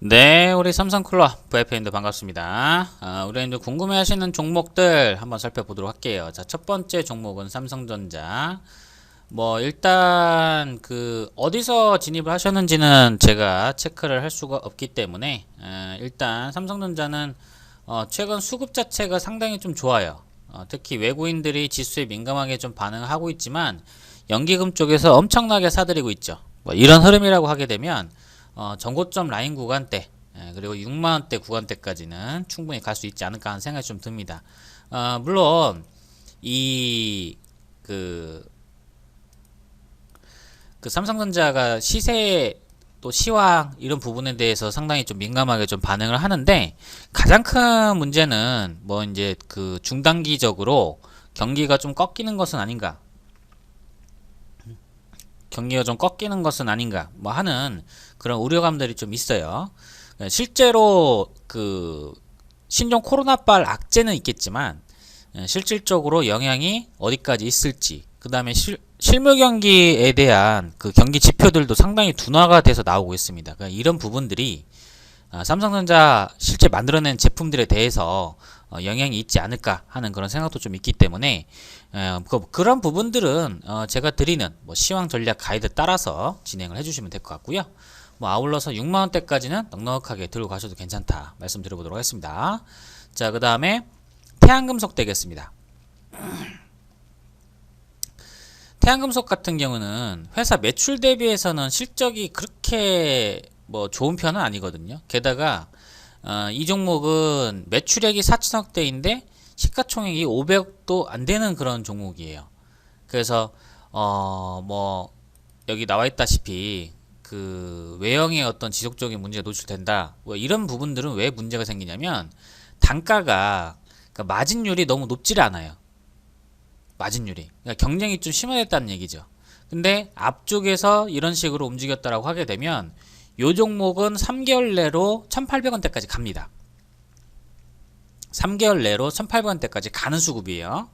네, 우리 삼성클럽 VIP님들 반갑습니다. 우리 이제 궁금해하시는 종목들 한번 살펴보도록 할게요. 자, 첫 번째 종목은 삼성전자. 일단 어디서 진입을 하셨는지는 제가 체크를 할 수가 없기 때문에 일단 삼성전자는 최근 수급 자체가 상당히 좀 좋아요. 특히 외국인들이 지수에 민감하게 좀 반응을 하고 있지만 연기금 쪽에서 엄청나게 사들이고 있죠. 이런 흐름이라고 하게 되면 전고점 라인 구간대 그리고 6만원대 구간대까지는 충분히 갈 수 있지 않을까 하는 생각이 좀 듭니다. 물론 이 삼성전자가 시세 또 시황 이런 부분에 대해서 상당히 좀 민감하게 좀 반응을 하는데, 가장 큰 문제는 이제 중단기적으로 경기가 좀 꺾이는 것은 아닌가, 하는 그런 우려감들이 좀 있어요. 실제로 신종 코로나발 악재는 있겠지만 실질적으로 영향이 어디까지 있을지, 그 다음에 실물 경기에 대한 경기 지표들도 상당히 둔화가 돼서 나오고 있습니다. 그러니까 이런 부분들이 삼성전자 실제 만들어낸 제품들에 대해서 영향이 있지 않을까 하는 그런 생각도 좀 있기 때문에 그런 부분들은 제가 드리는 시황 전략 가이드 따라서 진행을 해주시면 될 것 같고요. 아울러서 6만원대까지는 넉넉하게 들고 가셔도 괜찮다 말씀드려보도록 하겠습니다. 자, 그 다음에 태양금속 되겠습니다. 태양금속 같은 경우는 회사 매출 대비해서는 실적이 그렇게 좋은 편은 아니거든요. 게다가 이 종목은 매출액이 4천억대인데 시가총액이 500억도 안 되는 그런 종목이에요. 그래서 여기 나와 있다시피 외형의 어떤 지속적인 문제가 노출된다, 이런 부분들은 왜 문제가 생기냐면 단가가, 그러니까 마진율이 너무 높지를 않아요. 마진율이, 그러니까 경쟁이 좀 심화됐다는 얘기죠. 근데 앞쪽에서 이런 식으로 움직였다라고 하게 되면 요 종목은 3개월 내로 1,800원대까지 갑니다. 3개월 내로 1,800원대까지 가는 수급이에요.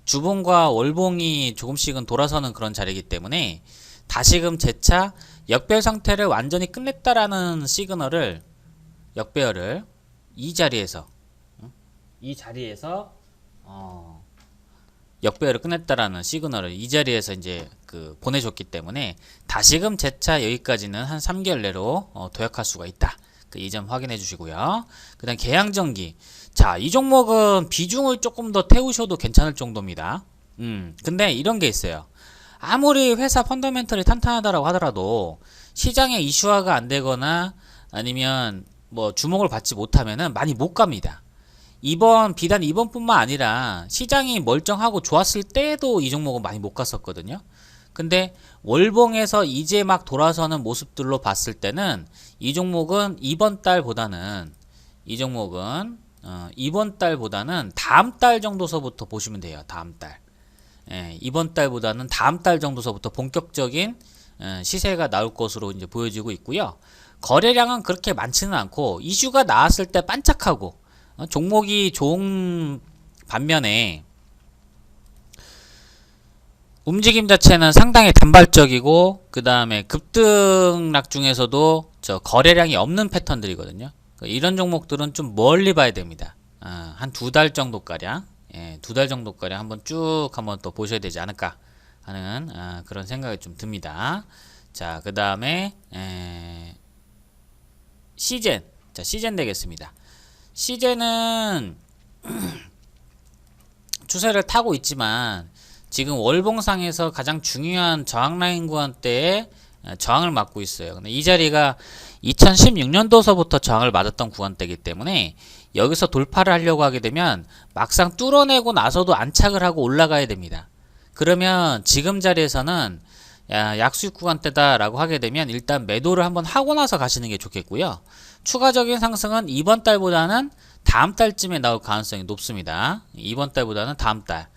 주봉과 월봉이 조금씩은 돌아서는 그런 자리이기 때문에 다시금 재차 역배열 상태를 완전히 끝냈다라는 시그널을, 역배열을 이 자리에서 역배열을 끝냈다라는 시그널을 이 자리에서 이제 보내줬기 때문에 다시금 재차 여기까지는 한 3개월 내로 도약할 수가 있다. 이 점 확인해 주시고요. 그 다음 계양전기. 자, 이 종목은 비중을 조금 더 태우셔도 괜찮을 정도입니다. 근데 이런 게 있어요. 아무리 회사 펀더멘털이 탄탄하다라고 하더라도 시장에 이슈화가 안 되거나 아니면 주목을 받지 못하면은 많이 못 갑니다. 비단 이번뿐만 아니라 시장이 멀쩡하고 좋았을 때도 이 종목은 많이 못 갔었거든요. 근데 월봉에서 이제 막 돌아서는 모습들로 봤을 때는 이 종목은 이번 달보다는 다음 달 정도서부터 보시면 돼요. 다음 달. 이번 달보다는 다음 달 정도서부터 본격적인 시세가 나올 것으로 이제 보여지고 있고요. 거래량은 그렇게 많지는 않고 이슈가 나왔을 때 반짝하고 종목이 좋은 반면에 움직임 자체는 상당히 단발적이고, 그 다음에 급등락 중에서도 거래량이 없는 패턴들이거든요. 이런 종목들은 좀 멀리 봐야 됩니다. 한 2달 정도가량, 2달 정도가량 한번 쭉 한번 또 보셔야 되지 않을까 하는 그런 생각이 좀 듭니다. 자, 그 다음에 시젠. 자, 시젠 되겠습니다. 시젠은 추세를 타고 있지만 지금 월봉상에서 가장 중요한 저항 라인 구간대에 저항을 맞고 있어요. 근데 이 자리가 2016년도서부터 저항을 맞았던 구간대이기 때문에 여기서 돌파를 하려고 하게 되면 막상 뚫어내고 나서도 안착을 하고 올라가야 됩니다. 그러면 지금 자리에서는 약수익 구간대다 라고 하게 되면 일단 매도를 한번 하고 나서 가시는 게 좋겠고요. 추가적인 상승은 이번 달보다는 다음 달쯤에 나올 가능성이 높습니다. 이번 달보다는 다음 달.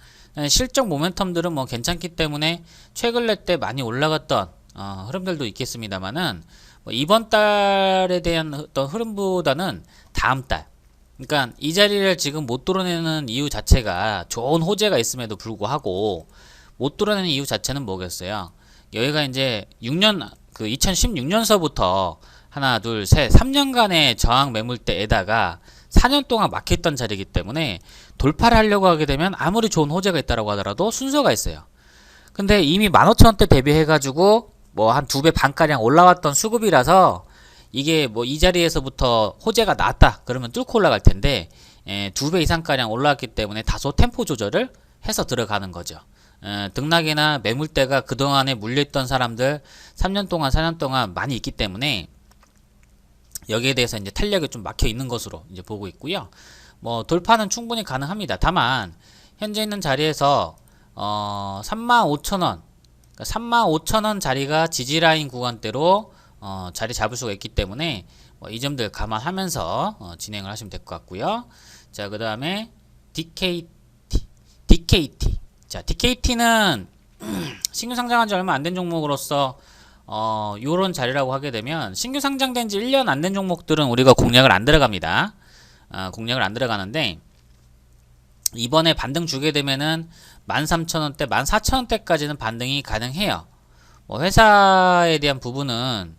실적 모멘텀들은 괜찮기 때문에 최근에 때 많이 올라갔던 흐름들도 있겠습니다만은 이번 달에 대한 어떤 흐름보다는 다음 달. 그러니까 이 자리를 지금 못 뚫어내는 이유 자체가 좋은 호재가 있음에도 불구하고 못 뚫어내는 이유 자체는 뭐겠어요? 여기가 이제 2016년서부터 하나, 둘, 셋, 3년간의 저항 매물대에다가 4년 동안 막혀있던 자리이기 때문에 돌파를 하려고 하게 되면 아무리 좋은 호재가 있다라고 하더라도 순서가 있어요. 근데 이미 15,000원대 대비해가지고 뭐 한 2배 반가량 올라왔던 수급이라서 이게 뭐 이 자리에서부터 호재가 나왔다 그러면 뚫고 올라갈 텐데 2배 이상가량 올라왔기 때문에 다소 템포 조절을 해서 들어가는 거죠. 등락이나 매물대가 그동안에 물려있던 사람들 3년 동안 4년 동안 많이 있기 때문에 여기에 대해서 이제 탄력이 좀 막혀 있는 것으로 이제 보고 있고요. 뭐 돌파는 충분히 가능합니다. 다만 현재 있는 자리에서 35,000원, 그러니까 35,000원 자리가 지지라인 구간대로 자리 잡을 수가 있기 때문에 이 점들 감안하면서 진행을 하시면 될 것 같고요. 자, 그 다음에 DKT. 자, DKT는 신규 상장한 지 얼마 안 된 종목으로서 요런 자리라고 하게 되면 신규 상장된 지 1년 안 된 종목들은 우리가 공략을 안 들어갑니다. 공략을 안 들어가는데 이번에 반등 주게 되면은 13,000원대, 14,000원대까지는 반등이 가능해요. 뭐 회사에 대한 부분은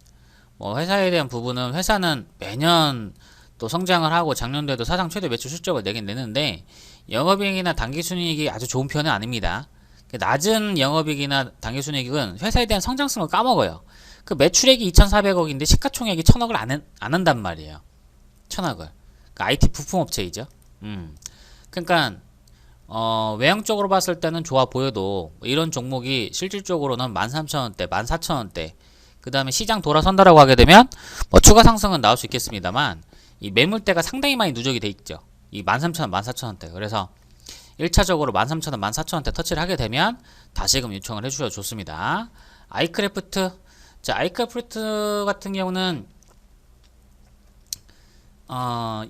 회사는 매년 또 성장을 하고 작년도에도 사상 최대 매출 실적을 내긴 내는데 영업이익이나 당기순이익이 아주 좋은 편은 아닙니다. 낮은 영업이익이나 당기순이익은 회사에 대한 성장성을 까먹어요. 그 매출액이 2,400억인데 시가총액이 1,000억을 안 한단 말이에요. 1,000억을. 그 IT 부품업체이죠. 그러니까 외형적으로 봤을 때는 좋아 보여도 이런 종목이 실질적으로는 13,000원대, 14,000원대 그 다음에 시장 돌아선다라고 하게 되면 뭐 추가 상승은 나올 수 있겠습니다만 이 매물대가 상당히 많이 누적이 돼 있죠. 이 13,000원, 14,000원대. 그래서 1차적으로 13,000원, 14,000원대 터치를 하게 되면 다시금 요청을 해주셔도 좋습니다. 아이크래프트. 자, 아이크래프트 같은 경우는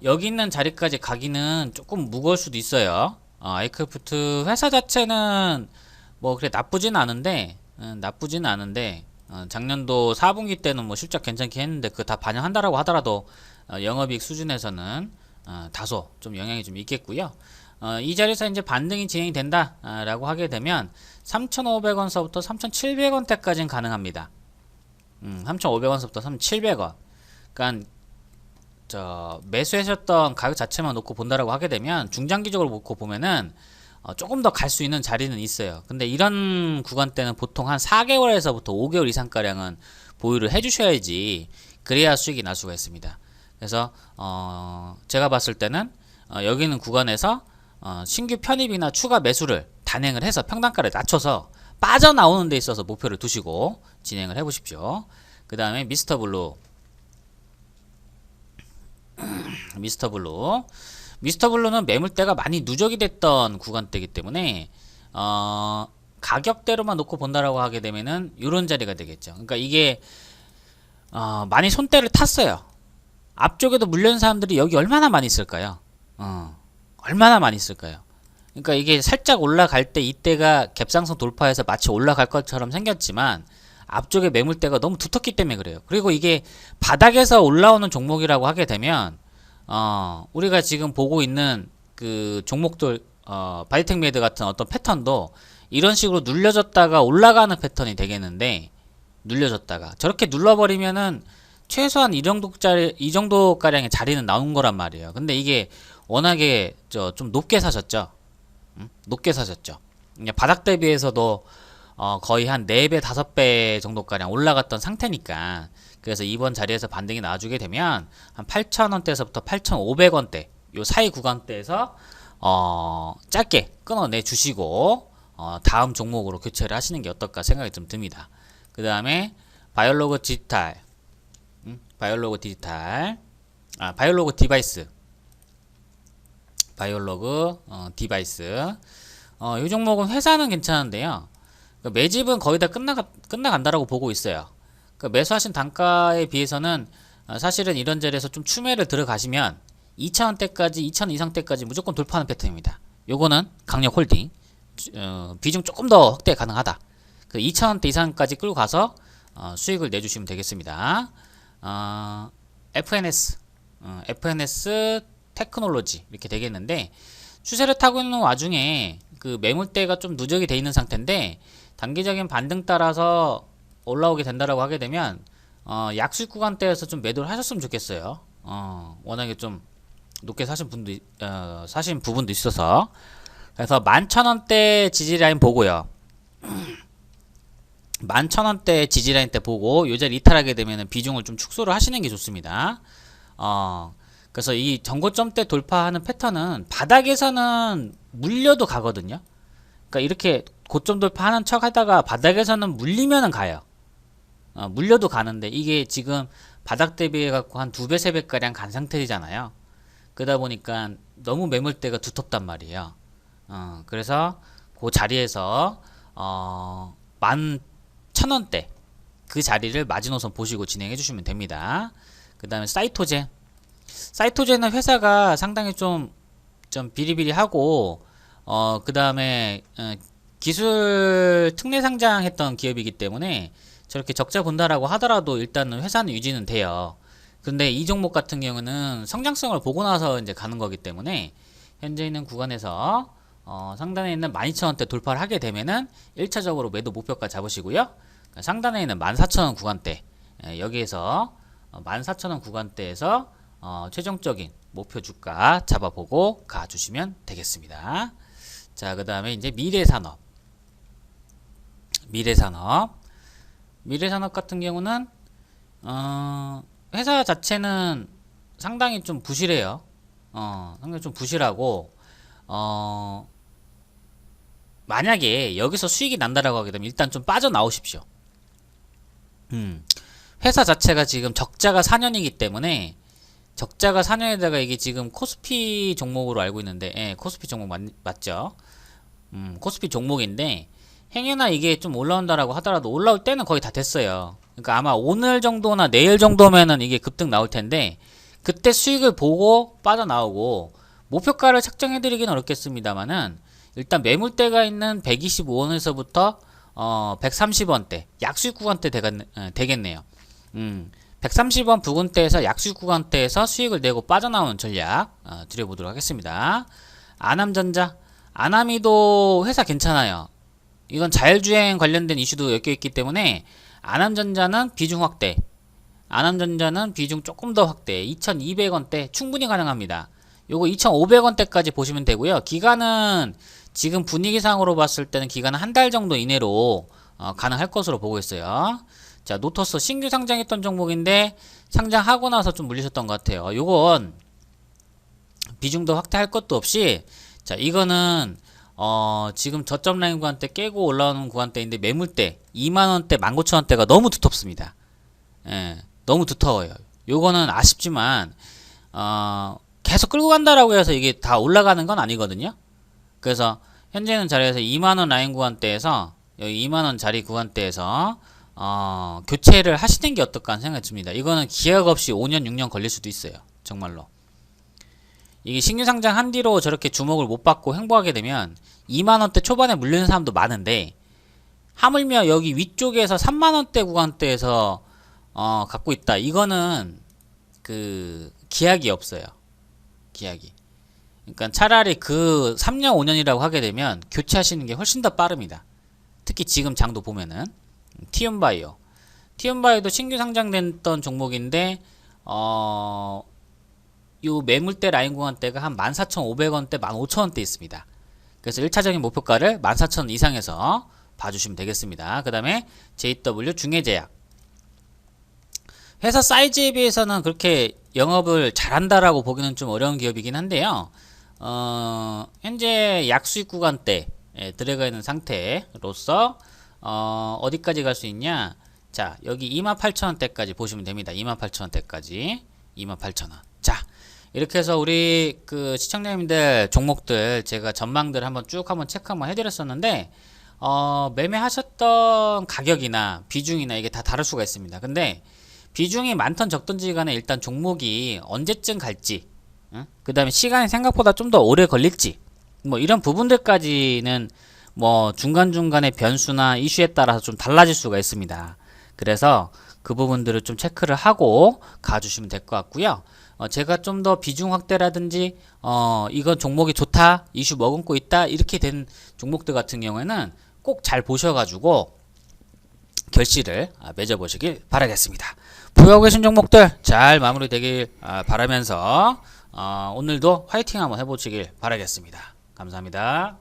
여기 있는 자리까지 가기는 조금 무거울 수도 있어요. 아이크래프트 회사 자체는 뭐 그래 나쁘진 않은데 작년도 4분기 때는 뭐 실적 괜찮게 했는데 그거 다 반영한다라고 하더라도 영업이익 수준에서는 다소 좀 영향이 좀 있겠고요. 이 자리에서 이제 반등이 진행이 된다라고 하게 되면 3,500원서부터 3,700원대까지는 가능합니다. 3,500원서부터 3,700원. 그러니까 매수하셨던 가격 자체만 놓고 본다라고 하게 되면 중장기적으로 놓고 보면은 조금 더 갈 수 있는 자리는 있어요. 근데 이런 구간대는 보통 한 4개월에서부터 5개월 이상가량은 보유를 해주셔야지 그래야 수익이 날 수가 있습니다. 그래서 제가 봤을 때는 여기 있는 구간에서 신규 편입이나 추가 매수를 단행을 해서 평단가를 낮춰서 빠져나오는 데 있어서 목표를 두시고 진행을 해보십시오. 그 다음에 미스터블루. 미스터블루는 매물대가 많이 누적이 됐던 구간대이기 때문에 가격대로만 놓고 본다라고 하게 되면은 이런 자리가 되겠죠. 그러니까 이게 많이 손대를 탔어요. 앞쪽에도 물려있는 사람들이 여기 얼마나 많이 있을까요? 얼마나 많이 있을까요? 그러니까 이게 살짝 올라갈 때 이때가 갭상승 돌파해서 마치 올라갈 것처럼 생겼지만 앞쪽에 매물대가 너무 두텁기 때문에 그래요. 그리고 이게 바닥에서 올라오는 종목이라고 하게 되면 우리가 지금 보고 있는 그 종목들 바이텍메드 같은 어떤 패턴도 이런 식으로 눌려졌다가 올라가는 패턴이 되겠는데 눌려졌다가 저렇게 눌러버리면은 최소한 이 정도 가량의 자리는 나온 거란 말이에요. 근데 이게 워낙에 좀 높게 사셨죠. 높게 사셨죠. 바닥 대비해서도 거의 한 4배, 5배 정도가량 올라갔던 상태니까 그래서 이번 자리에서 반등이 나와주게 되면 한 8,000원대에서부터 8,500원대 요 사이 구간대에서 짧게 끊어내 주시고 다음 종목으로 교체를 하시는 게 어떨까 생각이 좀 듭니다. 그 다음에 바이올로그 디바이스 이 종목은 회사는 괜찮은데요. 매집은 거의 다 끝나간다라고 보고 있어요. 매수하신 단가에 비해서는 사실은 이런 자리에서 좀 추매를 들어가시면 2,000원대까지 2,000원 이상대까지 무조건 돌파하는 패턴입니다. 요거는 강력 홀딩 비중 조금 더 확대 가능하다. 2,000원대 이상까지 끌고 가서 수익을 내주시면 되겠습니다. FNS 테크놀로지 이렇게 되겠는데 추세를 타고 있는 와중에 그 매물대가 좀 누적이 돼 있는 상태인데 단기적인 반등 따라서 올라오게 된다라고 하게 되면 약수익 구간대에서 좀 매도를 하셨으면 좋겠어요. 워낙에 좀 높게 사신 부분도 있어서. 그래서 11,000원대 지지라인 보고요. 11,000원대 지지라인 때 보고 요 자리 이탈하게 되면 비중을 좀 축소를 하시는 게 좋습니다. 그래서 이 전고점대 돌파하는 패턴은 바닥에서는 물려도 가거든요. 그러니까 이렇게 고점 돌파하는 척 하다가 바닥에서는 물리면은 가요. 물려도 가는데 이게 지금 바닥 대비해 갖고 한 2배, 3배 가량 간 상태잖아요. 그러다 보니까 너무 매물대가 두텁단 말이에요. 그래서 그 자리에서 11,000원대 그 자리를 마지노선 보시고 진행해 주시면 됩니다. 그 다음에 사이토젠은 회사가 상당히 좀 비리비리하고 그 다음에 기술 특례 상장했던 기업이기 때문에 저렇게 적자 본다라고 하더라도 일단은 회사는 유지는 돼요. 근데 이 종목 같은 경우는 성장성을 보고 나서 이제 가는 거기 때문에 현재 있는 구간에서 상단에 있는 12,000원대 돌파를 하게 되면은 1차적으로 매도 목표가 잡으시고요. 상단에 있는 14,000원 구간대 여기에서 14,000원 구간대에서 최종적인 목표 주가 잡아보고 가주시면 되겠습니다. 자, 그 다음에 이제 미래산업 같은 경우는 회사 자체는 상당히 좀 부실해요. 상당히 좀 부실하고 만약에 여기서 수익이 난다라고 하게 되면 일단 좀 빠져나오십시오. 회사 자체가 지금 적자가 4년이기 때문에 적자가 4년에다가 이게 지금 코스피 종목으로 알고 있는데, 예, 코스피 종목 맞죠? 코스피 종목인데 행여나 이게 좀 올라온다라고 하더라도 올라올 때는 거의 다 됐어요. 그러니까 아마 오늘 정도나 내일 정도면은 이게 급등 나올 텐데 그때 수익을 보고 빠져나오고 목표가를 책정해 드리기는 어렵겠습니다만은 일단 매물대가 있는 125원에서부터 130원대 약수익 구간대 되겠네요. 130원 부근대에서 약수익 구간대에서 수익을 내고 빠져나오는 전략 드려보도록 하겠습니다. 아남이도 회사 괜찮아요. 이건 자율주행 관련된 이슈도 엮여 있기 때문에 아남전자는 비중 확대, 아남전자는 비중 조금 더 확대, 2,200원대 충분히 가능합니다. 요거 2,500원대까지 보시면 되고요. 기간은 지금 분위기상으로 봤을 때는 기간은 한 달 정도 이내로 가능할 것으로 보고 있어요. 자, 노터스 신규 상장했던 종목인데 상장하고 나서 좀 물리셨던 것 같아요. 요건 비중도 확대할 것도 없이, 자, 이거는 지금 저점 라인 구간대 깨고 올라오는 구간대인데 매물대 2만원대 19,000원대가 너무 두텁습니다. 예, 너무 두터워요. 요거는 아쉽지만 계속 끌고 간다라고 해서 이게 다 올라가는 건 아니거든요. 그래서 현재는 자리에서 2만원 라인 구간대에서 여기 2만원 자리 구간대에서 교체를 하시는 게 어떨까 하는 생각이 듭니다. 이거는 기약 없이 5년 6년 걸릴 수도 있어요. 정말로 이게 신규 상장 한 뒤로 저렇게 주목을 못 받고 횡보하게 되면 2만원대 초반에 물리는 사람도 많은데 하물며 여기 위쪽에서 3만원대 구간대에서 갖고 있다. 이거는 그 기약이 없어요. 기약이. 그러니까 차라리 그 3년 5년이라고 하게 되면 교체하시는 게 훨씬 더 빠릅니다. 특히 지금 장도 보면은 티움바이오도 신규 상장됐던 종목인데 요 매물대 라인 구간대가 한 14,500원대 15,000원대 있습니다. 그래서 1차적인 목표가를 14,000원 이상에서 봐주시면 되겠습니다. 그 다음에 JW 중해제약 회사 사이즈에 비해서는 그렇게 영업을 잘한다라고 보기는 좀 어려운 기업이긴 한데요. 현재 약수익 구간대에 들어가 있는 상태로서 어디까지 갈 수 있냐? 자, 여기 28,000원대까지 보시면 됩니다. 28,000원대까지 28,000원. 자, 이렇게 해서 우리 그 시청자님들 종목들 제가 전망들 한번 쭉 한번 체크 한번 해드렸었는데 매매하셨던 가격이나 비중이나 이게 다 다를 수가 있습니다. 근데 비중이 많던 적던지 간에 일단 종목이 언제쯤 갈지, 그 다음에 시간이 생각보다 좀 더 오래 걸릴지, 뭐 이런 부분들까지는 뭐 중간중간의 변수나 이슈에 따라서 좀 달라질 수가 있습니다. 그래서 그 부분들을 좀 체크를 하고 가주시면 될 것 같고요. 제가 좀 더 비중 확대라든지 이건 종목이 좋다, 이슈 머금고 있다 이렇게 된 종목들 같은 경우에는 꼭 잘 보셔가지고 결실을 맺어보시길 바라겠습니다. 보유하고 계신 종목들 잘 마무리되길 바라면서 오늘도 화이팅 한번 해보시길 바라겠습니다. 감사합니다.